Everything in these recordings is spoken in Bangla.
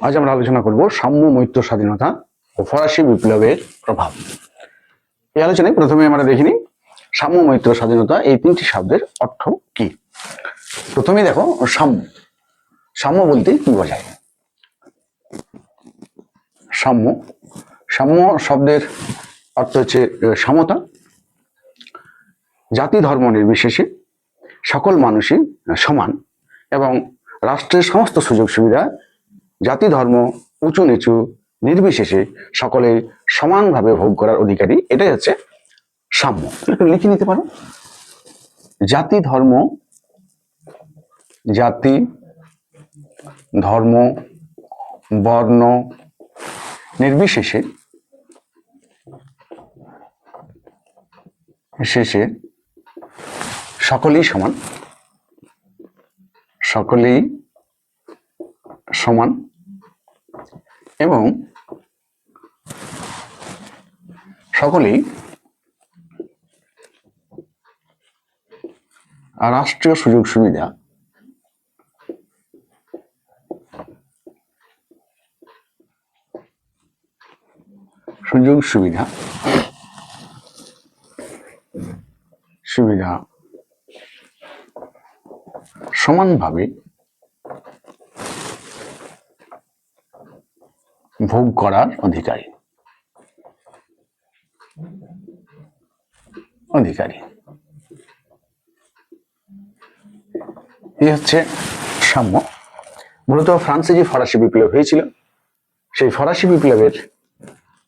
আজ আমরা আলোচনা করব সাম্য, মৈত্র, স্বাধীনতা ও ফরাসি বিপ্লবের প্রভাব। এই আলোচনায় প্রথমে আমরা দেখিনি সাম্য, মৈত্র, স্বাধীনতা এই তিনটি শব্দের অর্থ কি। প্রথমে দেখো সাম্য। সাম্য বলতে কি বোঝায়? সাম্য সাম্য শব্দের অর্থ হচ্ছে সমতা। জাতি ধর্ম নির্বিশেষে সকল মানুষই সমান এবং রাষ্ট্রের সমস্ত সুযোগ সুবিধা জাতি ধর্ম উঁচু নিচু নির্বিশেষে সকলে সমানভাবে ভোগ করার অধিকারী। এটাই হচ্ছে সাম্য। লিখে নিতে পারো, জাতি ধর্ম বর্ণ নির্বিশেষে সকলেই সমান এবং সকলেই রাষ্ট্রীয় সুযোগ সুবিধা সমানভাবে ভোগ করার অধিকারী। এই হচ্ছে সাম্য। মূলত ফ্রান্সে যে ফরাসি বিপ্লব হয়েছিল, সেই ফরাসি বিপ্লবের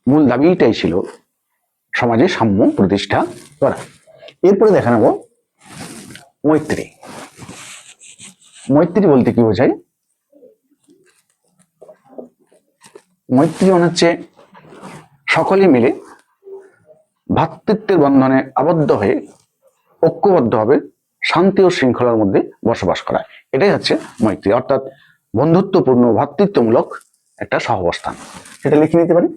মূল দাবিটাই ছিল সমাজে সাম্য প্রতিষ্ঠা করা। এরপরে দেখা নেব মৈত্রী। মৈত্রী বলতে কি বোঝায়? মৈত্রী মানে হচ্ছে সকলে মিলে ভ্রাতৃত্বের বন্ধনে আবদ্ধ হয়ে ঐক্যবদ্ধভাবে শান্তি ও শৃঙ্খলার মধ্যে বসবাস করা। এটাই হচ্ছে মৈত্রী, অর্থাৎ বন্ধুত্বপূর্ণ ভ্রাতৃত্বমূলক একটা সহাবস্থান। এটা লিখে নিতে পারি,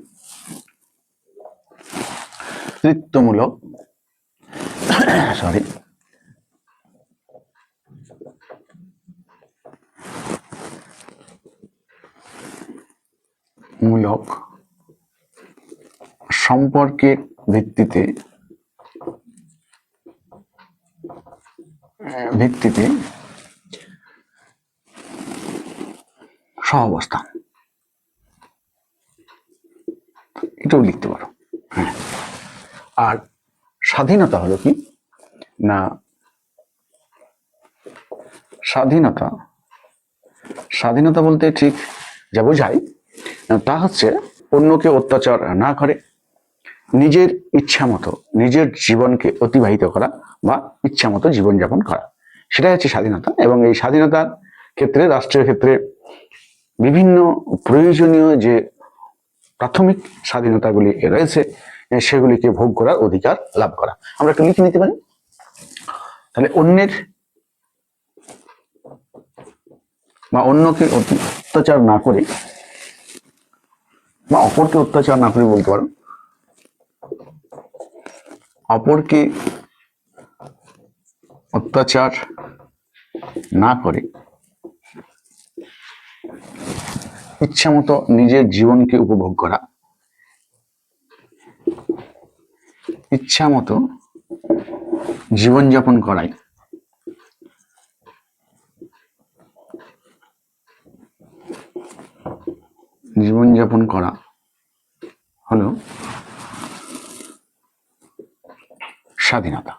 মূলক সম্পর্কের ভিত্তিতে সহাবস্থান। এটাও লিখতে পারো। হ্যাঁ, আর স্বাধীনতা হলো কি না, স্বাধীনতা বলতে ঠিক যা বোঝায় তা হচ্ছে অন্যকে অত্যাচার না করে নিজের ইচ্ছা মতো নিজের জীবনকে অতিবাহিত করা বা ইচ্ছা মতো জীবনযাপন করা, সেটাই হচ্ছে স্বাধীনতা। এবং এই স্বাধীনতার ক্ষেত্রে, রাষ্ট্রের ক্ষেত্রে বিভিন্ন প্রয়োজনীয় যে প্রাথমিক স্বাধীনতাগুলি রয়েছে সেগুলিকে ভোগ করার অধিকার লাভ করা। আমরা একটু লিখে নিতে পারি। তাহলে অন্যের বা অন্যকে অত্যাচার না করে বা অপরকে অত্যাচার না করে বলতে পারো, অপরকে অত্যাচার না করে ইচ্ছামতো নিজের জীবনকে উপভোগ করা, ইচ্ছামতো জীবনযাপন করাই হলো স্বাধীনতা।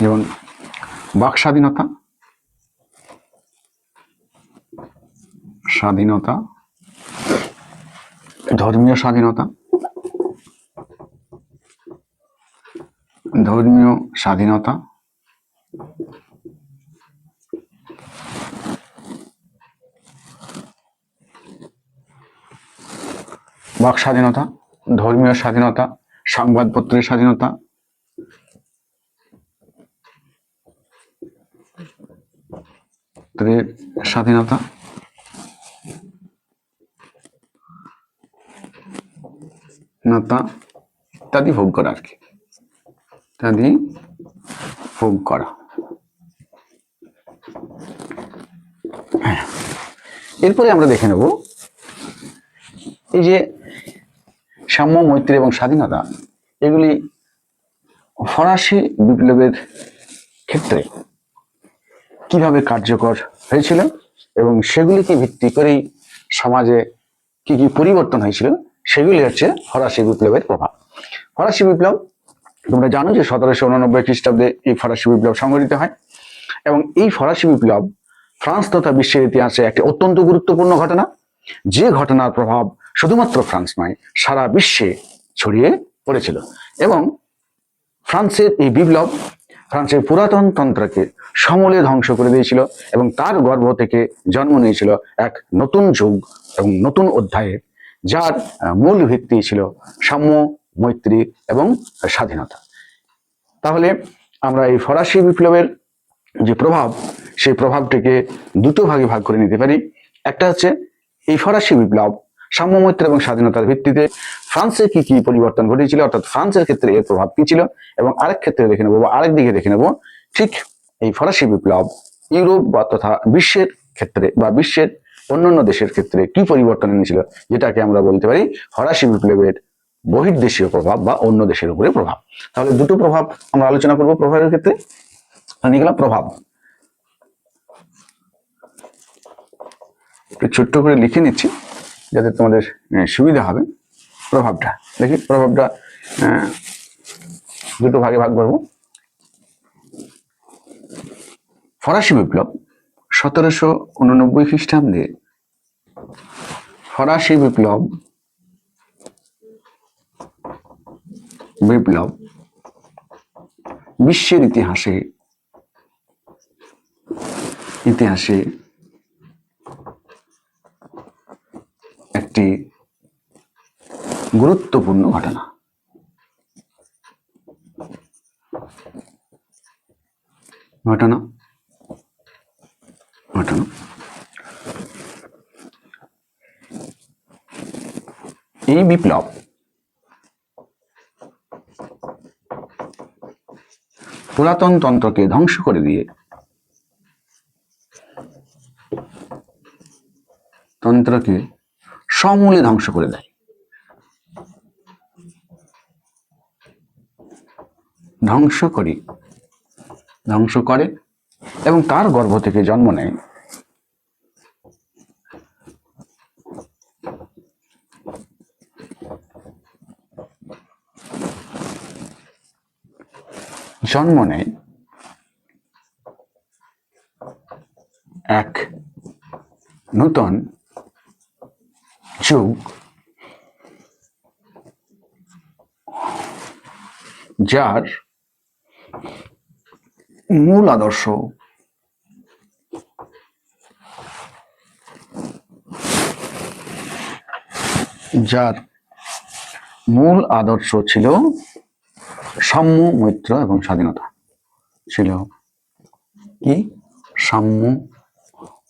যেমন বাক স্বাধীনতা, ধর্মীয় স্বাধীনতা, বাক স্বাধীনতা, ধর্মীয় স্বাধীনতা, সংবাদপত্রের স্বাধীনতা, ইত্যাদি ভোগ করা আর কি, ইত্যাদি ভোগ করা। এরপরে আমরা দেখে নেব এই যে সাম্য, মৈত্রী এবং স্বাধীনতা, এগুলি ফরাসি বিপ্লবের ক্ষেত্রে কিভাবে কার্যকর হয়েছিল এবং সেগুলিকে ভিত্তি করেই সমাজে কি কি পরিবর্তন হয়েছিল, সেগুলি হচ্ছে ফরাসি বিপ্লবের প্রভাব। ফরাসি বিপ্লব তোমরা জানো যে 1789 খ্রিস্টাব্দে এই ফরাসি বিপ্লব সংঘটিত হয় এবং এই ফরাসি বিপ্লব ফ্রান্স তথা বিশ্বের ইতিহাসে একটি অত্যন্ত গুরুত্বপূর্ণ ঘটনা, যে ঘটনার প্রভাব শুধুমাত্র ফ্রান্স নয়, সারা বিশ্বে ছড়িয়ে পড়েছিল। এবং ফ্রান্সের এই বিপ্লব ফ্রান্সের পুরাতন তন্ত্রকে সমূলে ধ্বংস করে দিয়েছিল এবং তার গর্ভ থেকে জন্ম নিয়েছিল এক নতুন যুগ এবং নতুন অধ্যায়ে, যার মূল ভিত্তি ছিল সাম্য, মৈত্রী এবং স্বাধীনতা। তাহলে আমরা এই ফরাসি বিপ্লবের যে প্রভাব, সেই প্রভাবটিকে দুটো ভাগে ভাগ করে নিতে পারি। একটা হচ্ছে এই ফরাসি বিপ্লব সাম্য, মৈত্রী এবং স্বাধীনতার ভিত্তিতে ফ্রান্সে কি কি পরিবর্তন ঘটেছিল, অর্থাৎ ফ্রান্সের ক্ষেত্রে এর প্রভাব কি ছিল, এবং আরেক ক্ষেত্রে দেখে নেবো বা আরেক দিকে দেখে নেবো ঠিক এই ফরাসি বিপ্লব ইউরোপ বা তথা বিশ্বের ক্ষেত্রে বা বিশ্বের অন্যান্য দেশের ক্ষেত্রে কি পরিবর্তন এনেছিল, যেটাকে আমরা বলতে পারি ফরাসি বিপ্লবের বহির্দেশীয় প্রভাব বা অন্য দেশের উপরে প্রভাব। তাহলে দুটো প্রভাব আমরা আলোচনা করবো প্রভাবের ক্ষেত্রে। নিয়ে গেলাম প্রভাব, একটু ছোট্ট করে লিখে নিচ্ছি যাতে তোমাদের সুবিধা হবে। প্রভাবটা দেখি, প্রভাবটা দুটো ভাগে ভাগ করবো। ফরাসি বিপ্লব 1789 খ্রিস্টাব্দে ফরাসি বিপ্লব বিশ্বের ইতিহাসে একটি গুরুত্বপূর্ণ ঘটনা। এই বিপ্লব পুরাতন তন্ত্রকে ধ্বংস করে দিয়ে তন্ত্রকে সমূলে ধ্বংস করে দেয়। ধ্বংস করে এবং তার গর্ভ থেকে জন্ম নেয় এক নূতন যুগ, যার মূল আদর্শ ছিল সাম্য, মৈত্র এবং স্বাধীনতা। ছিল কি? সাম্য,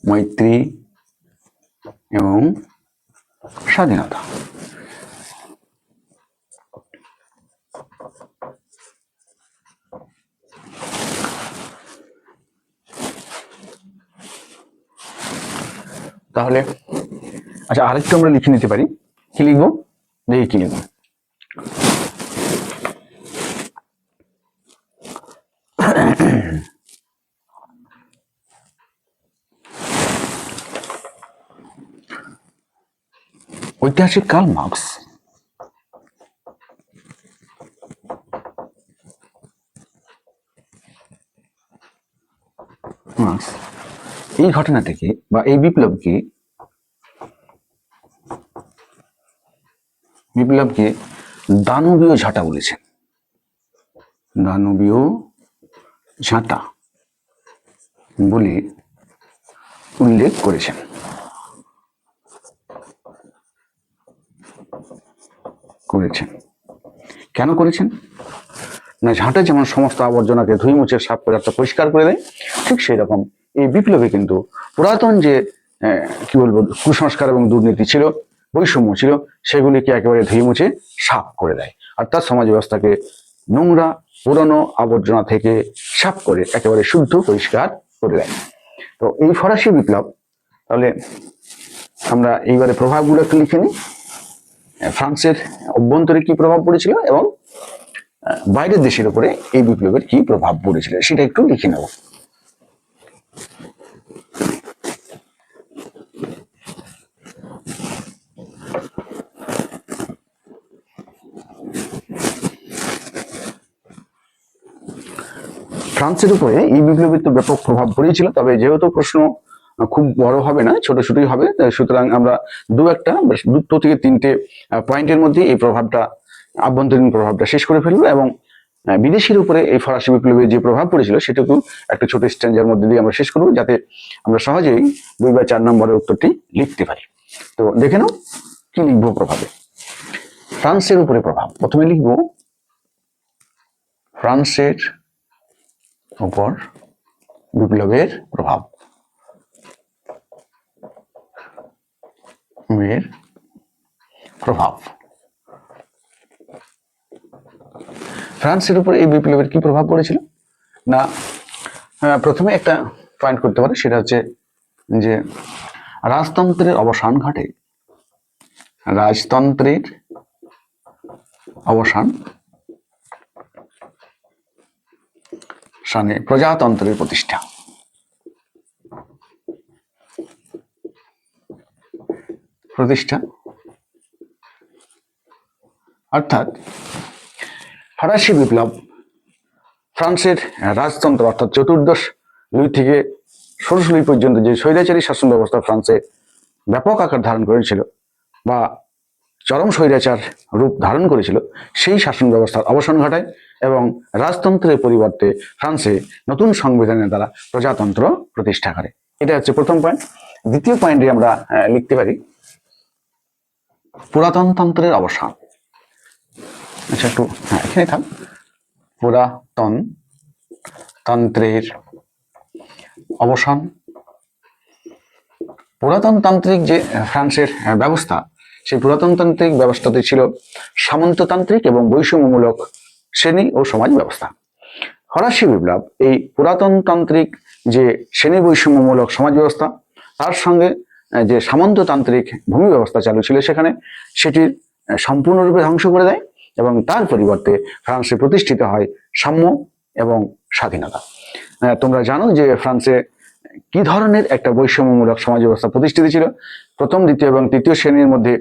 মৈত্রী এবং স্বাধীনতা। তাহলে আচ্ছা, আরেকটু আমরা লিখে নিতে পারি। কি লিখবো দেখি, কি লিখবো? ঐতিহাসিক কার্ল মার্কস এই ঘটনাটিকে বা এই বিপ্লবকে দানবীয় ঝাঁটা বলেছেন। দানবীয় ঝাঁটা বলে উল্লেখ করেছেন। কেন করেছেন? না, ঝাঁটা যেমন সমস্ত আবর্জনাকে ধুয়ে মুছে সাফ করে পরিষ্কার করে দেয়, ঠিক সেই রকম এই বিপ্লবে কিন্তু পুরাতন যে কি বলবো কুসংস্কার এবং দুর্নীতি ছিল, বৈষম্য ছিল, সেগুলিকে একেবারে ধুয়ে মুছে সাফ করে দেয়। অর্থাৎ সমাজ ব্যবস্থাকে নোংরা পুরনো আবর্জনা থেকে সাফ করে একেবারে শুদ্ধ পরিষ্কার করে দেয়। তো এই ফরাসি বিপ্লব তাহলে আমরা এইবারে প্রভাবগুলো একটু লিখে নিই। ফ্রান্সের অভ্যন্তরে কি প্রভাব পড়েছিল এবং বাইরের দেশের উপরে এই বিপ্লবের কি প্রভাব পড়েছিল সেটা একটু লিখে নেব। ফ্রান্সের উপরে এই বিপ্লবের তো ব্যাপক প্রভাব পড়েছিল, তবে যেহেতু প্রশ্ন খুব বড় হবে না, ছোট ছোটই হবে, সুতরাং আমরা দুটো থেকে তিনটে পয়েন্টের মধ্যে এই প্রভাবটা, আভ্যন্তরীণ প্রভাবটা শেষ করে ফেলবো এবং বিদেশের উপরে এই ফরাসি বিপ্লবের যে প্রভাব পড়েছিল সেটুকু একটা ছোট স্ট্যান্ডার মধ্যে দিয়ে আমরা শেষ করবো, যাতে আমরা সহজেই 2 বা 4 নম্বরের উত্তরটি লিখতে পারি। তো দেখে নাও কি লিখবো প্রভাবে। ফ্রান্সের উপরে প্রভাব, প্রথমে লিখবো ফ্রান্সের উপর বিপ্লবের প্রভাব। ফ্রান্সের উপর এই বিপ্লবের কি প্রভাব পড়েছিল না, প্রথমে একটা পয়েন্ট করতে পারে, সেটা হচ্ছে যে রাজতন্ত্রের অবসান ঘটে। রাজতন্ত্রের অবসান সানে প্রজাতন্ত্রের প্রতিষ্ঠা। অর্থাৎ ফরাসি বিপ্লব ফ্রান্সের রাজতন্ত্র অর্থাৎ চতুর্দশ লুই থেকে ষোড়শ লুই পর্যন্ত যে স্বৈরাচারী শাসন ব্যবস্থা ফ্রান্সে ব্যাপক আকার ধারণ করেছিল বা চরম স্বৈরাচার রূপ ধারণ করেছিল, সেই শাসন ব্যবস্থার অবসান ঘটায় এবং রাজতন্ত্রের পরিবর্তে ফ্রান্সে নতুন সংবিধানের দ্বারা প্রজাতন্ত্র প্রতিষ্ঠা করে। এটা হচ্ছে প্রথম পয়েন্ট। দ্বিতীয় পয়েন্টে আমরা লিখতে পারি পুরাতনতন্ত্রের অবসান। আচ্ছা, একটু এখানে থাক। পুরাতনতন্ত্রের অবসান। পুরাতনতান্ত্রিক যে ফ্রান্সের ব্যবস্থা, সেই পুরাতনতান্ত্রিক ব্যবস্থাতে ছিল সামন্ততান্ত্রিক এবং বৈষম্যমূলক শ্রেণী ও সমাজ ব্যবস্থা। ফরাসি বিপ্লব এই পুরাতনতান্ত্রিক যে শ্রেণী বৈষম্যমূলক সমাজ ব্যবস্থা, তার সঙ্গে যে সামন্ততান্ত্রিক ভূমি ব্যবস্থা চালু ছিল সেখানে, সেটির সম্পূর্ণরূপে ধ্বংস করে দেয় এবং তার পরিবর্তে ফ্রান্সে প্রতিষ্ঠিত হয় সাম্য এবং স্বাধীনতা। তোমরা জানো যে ফ্রান্সে কি ধরনের একটা বৈষম্যমূলক সমাজ ব্যবস্থা প্রতিষ্ঠিত ছিল। প্রথম, দ্বিতীয় এবং তৃতীয় শ্রেণীর মধ্যে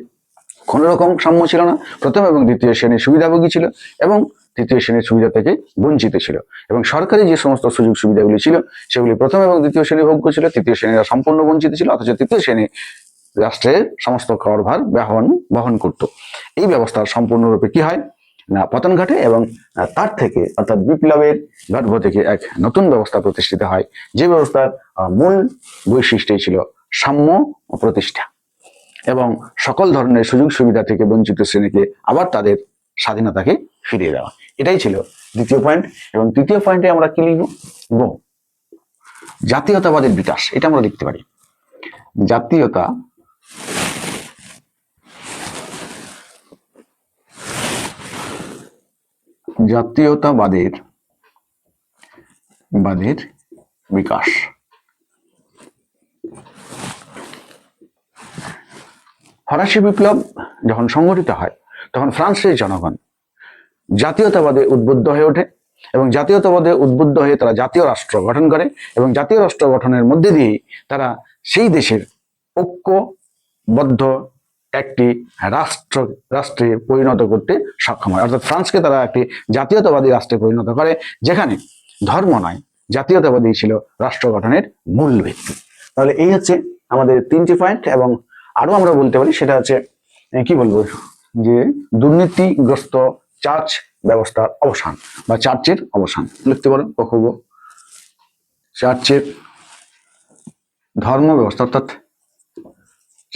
কোনো রকম সাম্য ছিল না। প্রথম এবং দ্বিতীয় শ্রেণীর সুবিধাভোগী ছিল এবং তৃতীয় শ্রেণীর সুবিধা থেকে বঞ্চিত ছিল, এবং সরকারি যে সমস্ত সুযোগ সুবিধাগুলি ছিল সেগুলি প্রথম এবং দ্বিতীয় শ্রেণী ভোগ্য ছিল, তৃতীয় শ্রেণীরা সম্পূর্ণ বঞ্চিত ছিল, অথচ তৃতীয় শ্রেণী রাষ্ট্রের সমস্ত করভার বহন করত। এই ব্যবস্থার সম্পূর্ণরূপে কি হয় না, পতন ঘটে এবং তার থেকে অর্থাৎ বিপ্লবের গর্ভ থেকে এক নতুন ব্যবস্থা প্রতিষ্ঠিত হয়, যে ব্যবস্থার মূল বৈশিষ্ট্যই ছিল সাম্য ও প্রতিষ্ঠা এবং সকল ধরনের সুযোগ সুবিধা থেকে বঞ্চিত শ্রেণীকে আবার তাদের স্বাধীনতাকে ফিরিয়ে দেওয়া। এটাই ছিল দ্বিতীয় পয়েন্ট। এবং তৃতীয় পয়েন্টে আমরা কি লিখব? জাতীয়তাবাদের বিকাশ। এটা আমরা লিখতে পারি জাতীয়তাবাদের বিকাশ। ফরাসি বিপ্লব যখন সংগঠিত হয় তখন ফ্রান্সের জনগণ জাতীয়তাবাদে উদ্বুদ্ধ হয়ে ওঠে এবং জাতীয়তাবাদে উদ্বুদ্ধ হয়ে তারা জাতীয় রাষ্ট্র গঠন করে এবং জাতীয় রাষ্ট্র গঠনের মধ্যে দিয়ে তারা সেই দেশের ঐক্যবদ্ধ একটি রাষ্ট্রে পরিণত করতে সক্ষম হয়। অর্থাৎ ফ্রান্সকে তারা একটি জাতীয়তাবাদী রাষ্ট্রে পরিণত করে, যেখানে ধর্ম নয়, জাতীয়তাবাদী ছিল রাষ্ট্র গঠনের মূল ভিত্তি। তাহলে এই হচ্ছে আমাদের 3টি পয়েন্ট। এবং আরো আমরা বলতে পারি, সেটা হচ্ছে কি বলবো, যে দুর্নীতিগ্রস্ত চার্চ ব্যবস্থার অবসান বা চার্চের অবসান লিখতে পারো। কখবো চার্চের ধর্ম ব্যবস্থা অর্থাৎ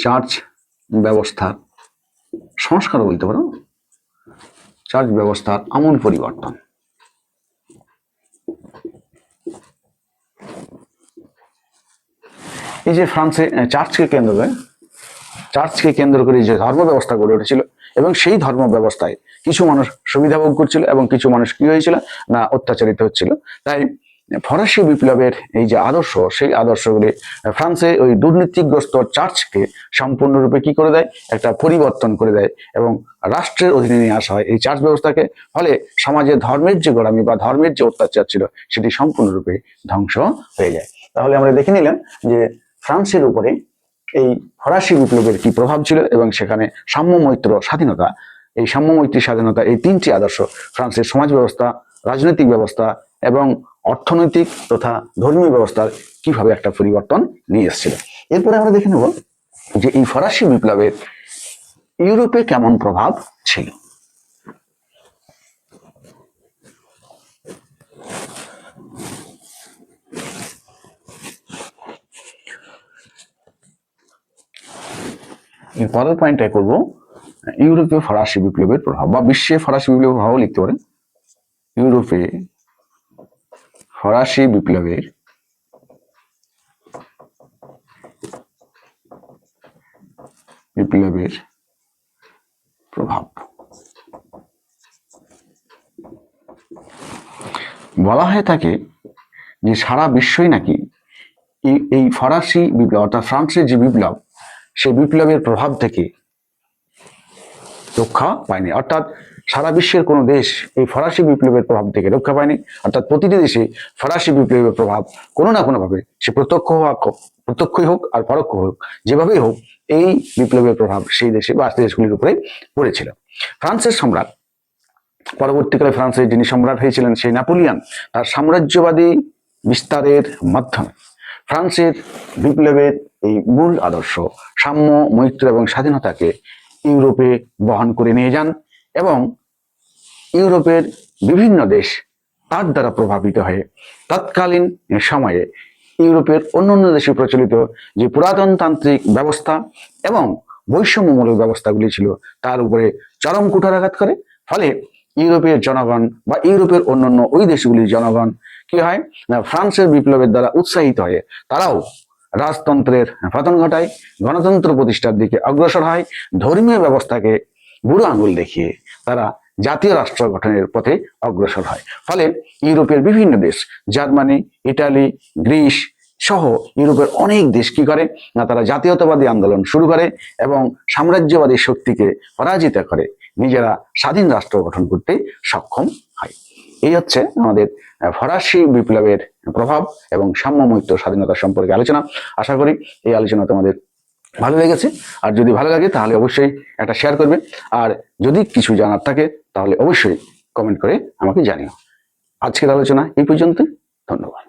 চার্চ ব্যবস্থার সংস্কার বলতে পারো, চার্চ ব্যবস্থার আমূল পরিবর্তন। এই যে ফ্রান্সে চার্চকে কেন্দ্র করে যে ধর্ম ব্যবস্থা গড়ে উঠেছিল এবং সেই ধর্ম ব্যবস্থায় কিছু মানুষ সুবিধা ভোগ করছিল এবং কিছু মানুষ কি হয়েছিল না অত্যাচারিত হচ্ছিল। তাই ফরাসি বিপ্লবের এই যে আদর্শ, সেই আদর্শগুলি ফ্রান্সে ওই দুর্নীতিগ্রস্ত চার্চকে সম্পূর্ণরূপে কি করে দেয়, একটা পরিবর্তন করে দেয় এবং রাষ্ট্রের অধীনে নিয়ে আসা হয় এই চার্চ ব্যবস্থাকে। ফলে সমাজে ধর্মের যে গোড়ামি বা ধর্মের যে অত্যাচার ছিল সেটি সম্পূর্ণরূপে ধ্বংস হয়ে যায়। তাহলে আমরা দেখে নিলাম যে ফ্রান্সের উপরে এই ফরাসি বিপ্লবের কি প্রভাব ছিল এবং সেখানে সাম্য, মৈত্র, স্বাধীনতা, এই সাম্য, মৈত্রী, স্বাধীনতা, এই তিনটি আদর্শ ফ্রান্সের সমাজ ব্যবস্থা, রাজনৈতিক ব্যবস্থা এবং অর্থনৈতিক তথা ধর্মীয় ব্যবস্থার কিভাবে একটা পরিবর্তন নিয়ে এসেছিল। এরপরে আমরা দেখে নেব যে এই ফরাসি বিপ্লবের ইউরোপে কেমন প্রভাব ছিল। এর পরের পয়েন্টটাই করবো ইউরোপে ফরাসি বিপ্লবের প্রভাব, বা বিশ্বে ফরাসি বিপ্লবের প্রভাব লিখতে পারেন। ইউরোপে ফরাসি বিপ্লবের প্রভাব। বলা হয়ে থাকে যে সারা বিশ্বই নাকি এই ফরাসি বিপ্লব অর্থাৎ ফ্রান্সের যে বিপ্লব, সেই বিপ্লবের প্রভাব থেকে রক্ষা পায়নি। অর্থাৎ সারা বিশ্বের কোনো দেশ এই ফরাসি বিপ্লবের প্রভাব থেকে রক্ষা পায়নি। অর্থাৎ প্রতিটি দেশে ফরাসি বিপ্লবের প্রভাব কোনো না কোনো ভাবে, সে প্রত্যক্ষই হোক আর পরোক্ষ হোক, যেভাবেই হোক, এই বিপ্লবের প্রভাব সেই দেশে বা দেশগুলির উপরে পড়েছিল। ফ্রান্সের সম্রাট, পরবর্তীকালে ফ্রান্সের যিনি সম্রাট হয়েছিলেন সেই নেপোলিয়ন, তার সাম্রাজ্যবাদী বিস্তারের মাধ্যমে ফ্রান্সের বিপ্লবের এই মূল আদর্শ সাম্য, মৈত্র এবং স্বাধীনতাকে ইউরোপে বহন করে নিয়ে যান এবং ইউরোপের বিভিন্ন দেশ তার দ্বারা প্রভাবিত হয়ে তৎকালীন সময়ে ইউরোপের অন্যান্য দেশে প্রচলিত যে পুরাতনতান্ত্রিক ব্যবস্থা এবং বৈষম্যমূলক ব্যবস্থাগুলি ছিল তার উপরে চরম কুঠারাঘাত করে। ফলে ইউরোপের জনগণ বা ইউরোপের অন্যান্য ওই দেশগুলির জনগণ কি হয় না, ফ্রান্সের বিপ্লবের দ্বারা উৎসাহিত হয়ে তারাও রাজতন্ত্রের পতন ঘটায়, গণতন্ত্র প্রতিষ্ঠার দিকে অগ্রসর হয়, ধর্মীয় ব্যবস্থাকে বুড়ো আঙুল দেখিয়ে তারা জাতীয় রাষ্ট্র গঠনের পথে অগ্রসর হয়। ফলে ইউরোপের বিভিন্ন দেশ, জার্মানি, ইটালি, গ্রিস সহ ইউরোপের অনেক দেশ কি করে না, তারা জাতীয়তাবাদী আন্দোলন শুরু করে এবং সাম্রাজ্যবাদী শক্তিকে পরাজিত করে নিজেরা স্বাধীন রাষ্ট্র গঠন করতে সক্ষম হয়। এই হচ্ছে আমাদের ফরাসি বিপ্লবের প্রভাব এবং সাম্য, মৈত্র, স্বাধীনতা সম্পর্কে আলোচনা। আশা করি এই আলোচনা তোমাদের ভালো লেগেছে। আর যদি ভালো লাগে তাহলে অবশ্যই একটা শেয়ার করবে, আর যদি কিছু জানার থাকে তাহলে অবশ্যই কমেন্ট করে আমাকে জানিও। আজকের আলোচনা এই পর্যন্ত। ধন্যবাদ।